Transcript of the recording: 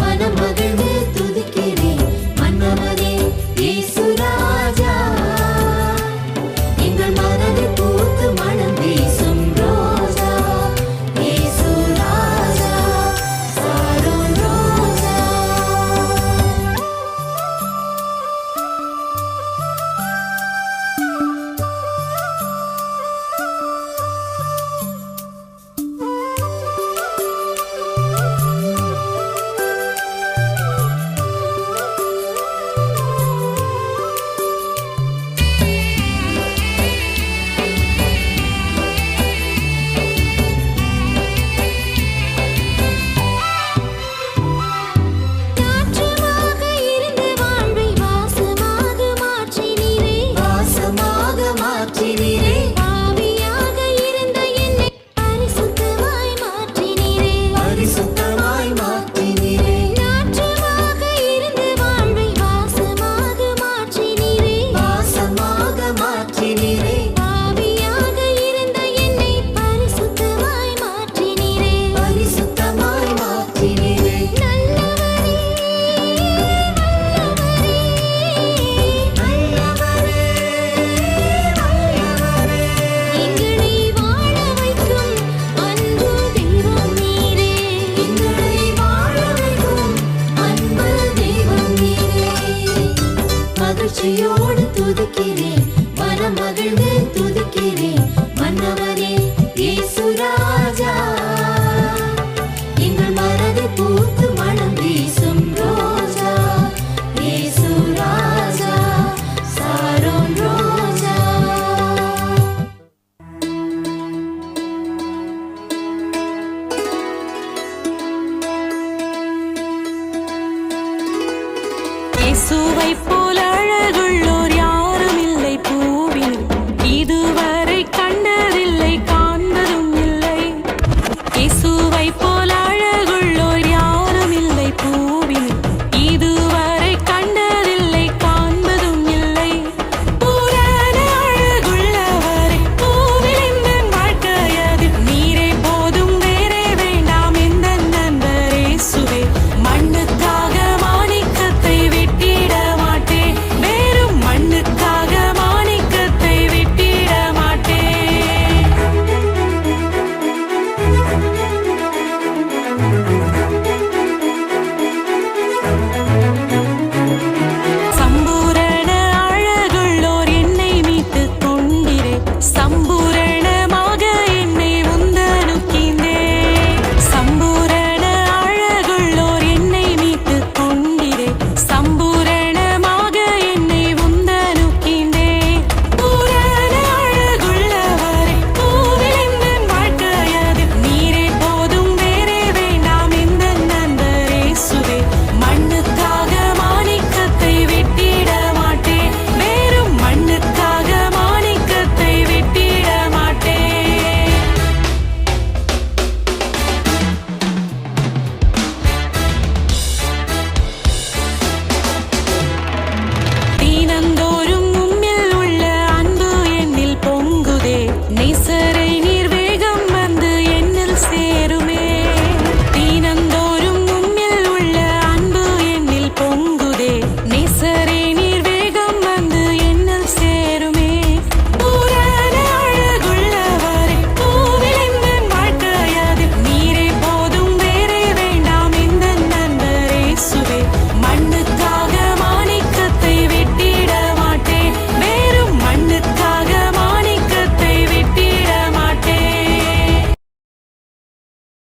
மனம் மகிழ்ந்து துதிக்கிறேன் மன்னவனே இயேசு ராஜா. எங்கள் மனதில் பூத்து மனம் வீசும் ரோஜா இயேசு ராஜா, சாரோன் ரோஜா. காற்றுமாக இருந்து வாழ்வை வாசமாக மாற்றினீரே, வாசமாக மாற்றினீரே. ஆவியாக இருந்த என்னை பரிசுத்தமாய் மாற்றினீரே, பரிசுத்தமாய் மாற்றினீரே. நாற்றமாக இருந்து வாழ்வை வாசமாக மாற்றினீரே, வாசமாக மாற்றினீரே. ஆவியாக இருந்த என்னை பரிசுத்தமாய் மாற்றினீரே, பரிசுத்தமாய் மாற்றினீரே. நல்லவரே, நல்லவரே, நல்லவரே. எங்களை வாழ வைக்கும் அன்பு தெய்வம் நீரே, எங்களை வாழ வைக்கும் அன்பு தெய்வம் நீரே. மகிழ்ச்சியோடு துதிக்கிறேன் மனம் மகிழ்ந்து துதிக்கிறேன் மன்னவனே இயேசு ராஜா. எங்கள் மனதில் பூத்து மனம் வீசும் ரோஜா இயேசு ராஜா, சாரோன் ரோஜா. இயேசுவை போல